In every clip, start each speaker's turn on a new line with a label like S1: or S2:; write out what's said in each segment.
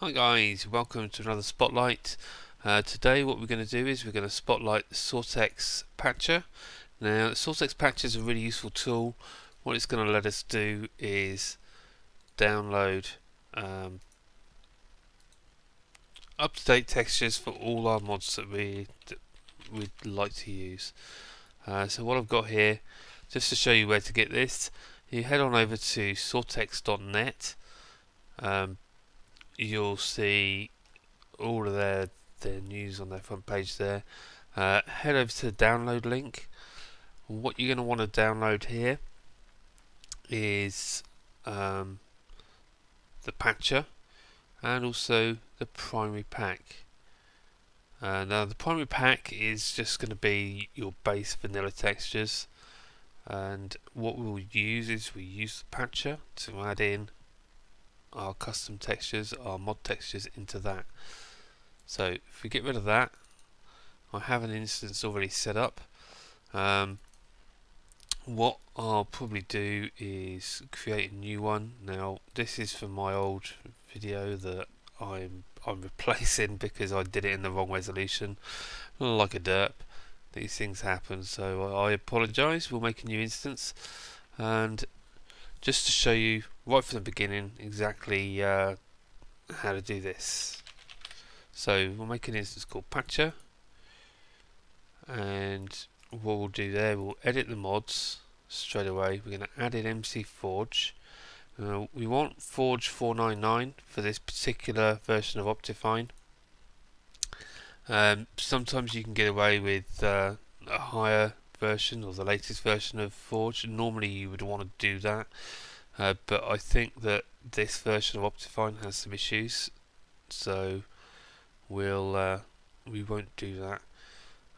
S1: Hi guys, welcome to another Spotlight. Today what we're going to do is we're going to spotlight the Soartex patcher. Now the Soartex patcher is a really useful tool. What it's going to let us do is download up-to-date textures for all our mods that we'd like to use. So what I've got here, just to show you where to get this, you head on over to soartex.net. You'll see all of their news on their front page there. Head over to the download link. What you're going to want to download here is the patcher and also the primary pack. Now the primary pack is just going to be your base vanilla textures, and what we'll use is we use the patcher to add in our custom textures, our mod textures into that. So if we get rid of that, I have an instance already set up. What I'll probably do is create a new one. Now this is from my old video that I'm replacing because I did it in the wrong resolution, like a derp. These things happen, so I apologise. We'll make a new instance, and just to show you right from the beginning exactly how to do this. So we'll make an instance called patcher, and what we'll do there, we'll edit the mods straight away. We're going to add in MC Forge. We want Forge 499 for this particular version of Optifine. Sometimes you can get away with a higher version or the latest version of Forge. Normally you would want to do that, but I think that this version of Optifine has some issues, so we won't do that.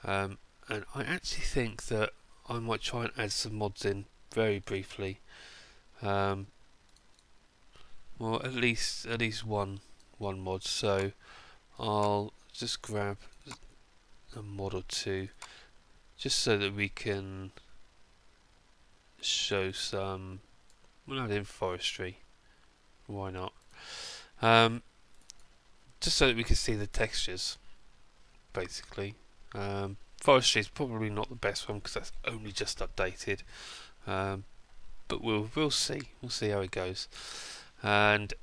S1: And I actually think that I might try and add some mods in very briefly. Well, at least one mod. So I'll just grab a mod or two, just so that we can show some. We'll add in forestry. Why not? Just so that we can see the textures, basically. Forestry is probably not the best one because that's only just updated, but we'll see how it goes. And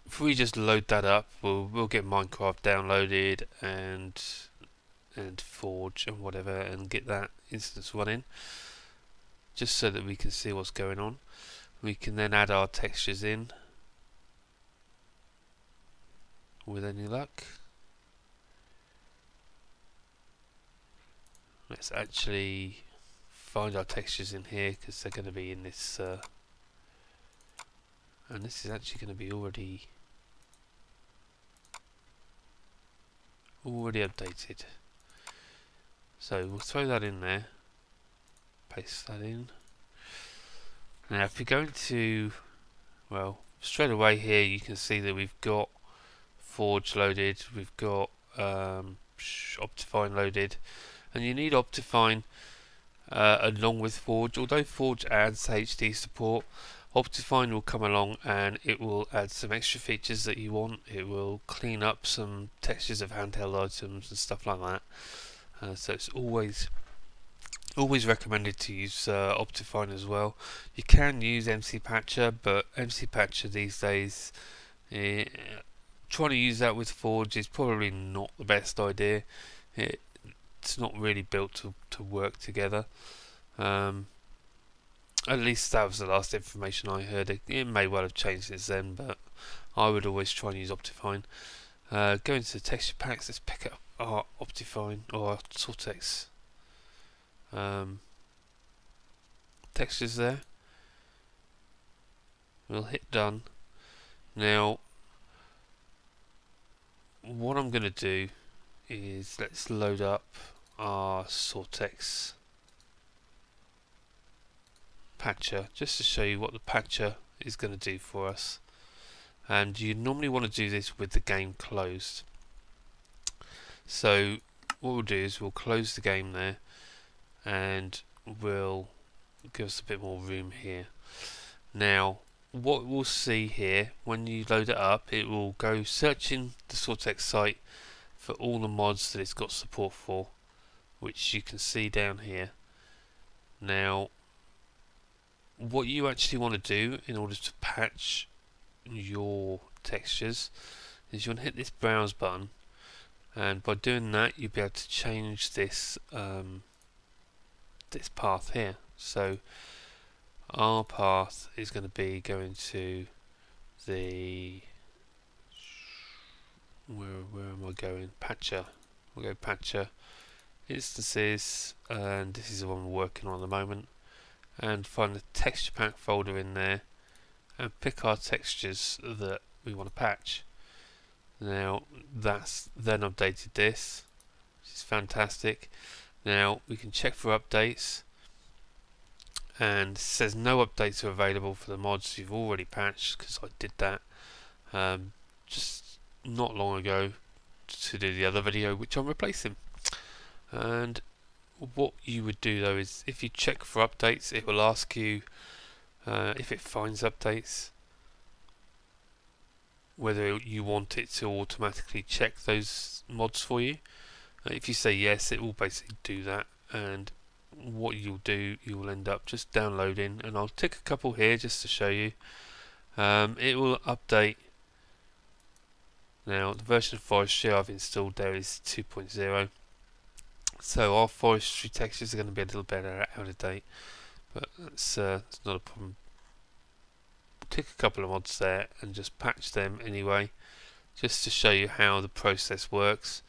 S1: if we just load that up, we'll get Minecraft downloaded and Forge and whatever, and get that instance running, just so that we can see what's going on. We can then add our textures in with any luck. Let's actually find our textures in here because they're going to be in this, and this is actually going to be already updated. So we'll throw that in there, paste that in. Now if we go into, well, straight away here you can see that we've got Forge loaded, we've got Optifine loaded, and you need Optifine along with Forge. Although Forge adds HD support, Optifine will come along and it will add some extra features that you want. It will clean up some textures of handheld items and stuff like that. So it's always recommended to use Optifine as well. You can use MC Patcher, but MC Patcher these days, trying to use that with Forge is probably not the best idea. It's not really built to work together. At least that was the last information I heard. It may well have changed since then, but I would always try and use Optifine. Go into the texture packs. Let's pick up our Optifine or our Soartex textures there. We'll hit done. Now what I'm going to do is let's load up our Soartex patcher just to show you what the patcher is going to do for us. And you normally want to do this with the game closed. So what we'll do is we'll close the game there, and we'll give us a bit more room here. Now what we'll see here when you load it up, it will go searching the Soartex site for all the mods that it's got support for, which you can see down here. Now, what you actually want to do in order to patch your textures is you want to hit this browse button, and by doing that you'll be able to change this this path here. So our path is going to be going to the where am I going? Patcher. We'll go Patcher, Instances, and this is the one we're working on at the moment, and find the texture pack folder in there and pick our textures that we want to patch. Now that's then updated this, which is fantastic. Now we can check for updates, and it says no updates are available for the mods you've already patched, because I did that just not long ago to do the other video which I'm replacing. And what you would do though is, if you check for updates, it will ask you if it finds updates, whether you want it to automatically check those mods for you. If you say yes, it will basically do that, and what you'll do, you will end up just downloading, and I'll tick a couple here just to show you. It will update. Now the version of forestry I've installed there is 2.0, so our forestry textures are going to be a little bit out of date, but that's not a problem. Tick a couple of mods there and just patch them anyway, just to show you how the process works.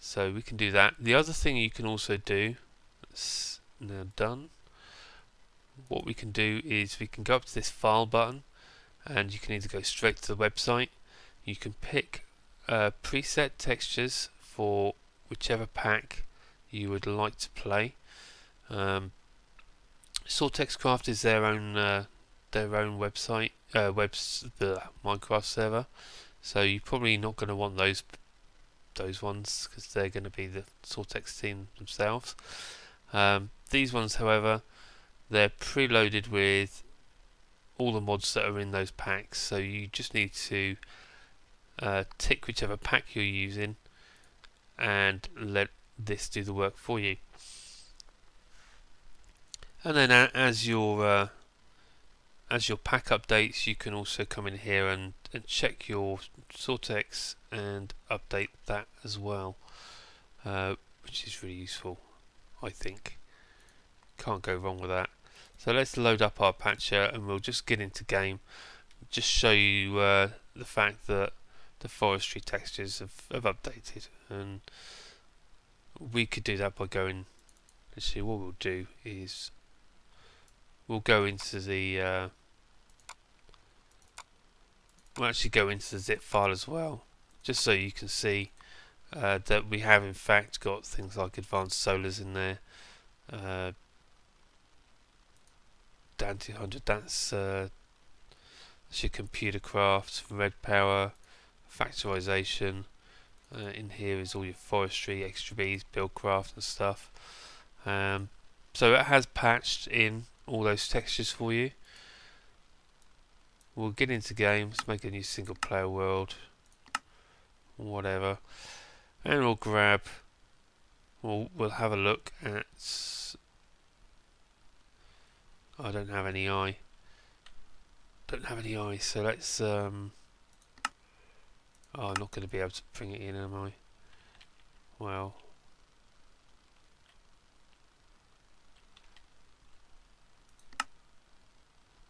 S1: So we can do that. The other thing you can also do, that's now done, what we can do is we can go up to this file button, and you can either go straight to the website, you can pick preset textures for whichever pack you would like to play. Soartex Craft is their own website, the Minecraft server, so you're probably not going to want those ones, because they're going to be the Soartex team themselves. These ones, however, they're preloaded with all the mods that are in those packs, so you just need to tick whichever pack you're using and let this do the work for you. And then as your pack updates, you can also come in here and check your Soartex and update that as well, which is really useful, I think. Can't go wrong with that. So let's load up our patcher, and we'll just get into game, just show you the fact that the forestry textures have updated. And we could do that by going, actually what we'll do is we'll go into the we'll actually go into the zip file as well, just so you can see that we have in fact got things like advanced solars in there. Down to 100, that's your computer craft, red power, factorization. In here is all your forestry, extra bees, buildcraft and stuff. So it has patched in all those textures for you. We'll get into games, make a new single player world, whatever, and we'll grab, we'll have a look at, I don't have any eye, so let's oh, I'm not going to be able to bring it in, am I? Well,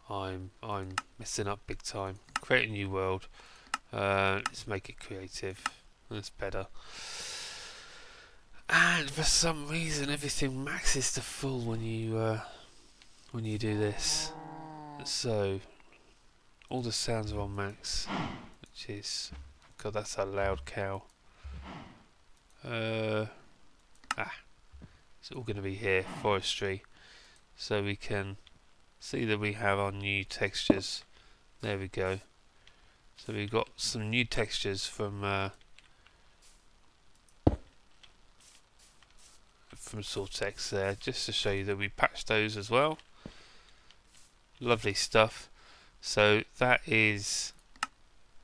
S1: I'm messing up big time. Create a new world. Let's make it creative. That's better. And for some reason, everything maxes to full when you do this. So all the sounds are on max, which is, God, that's a loud cow. It's all going to be here, forestry, so we can see that we have our new textures. There we go. So we've got some new textures from Soartex there, just to show you that we patched those as well. Lovely stuff. So that is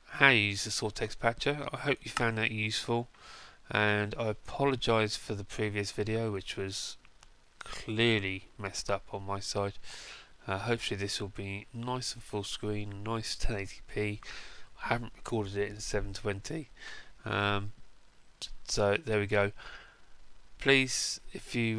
S1: how you use the Soartex patcher. I hope you found that useful, and I apologise for the previous video, which was clearly messed up on my side. Hopefully this will be nice and full screen, nice 1080p. I haven't recorded it in 720, so there we go. Please, if you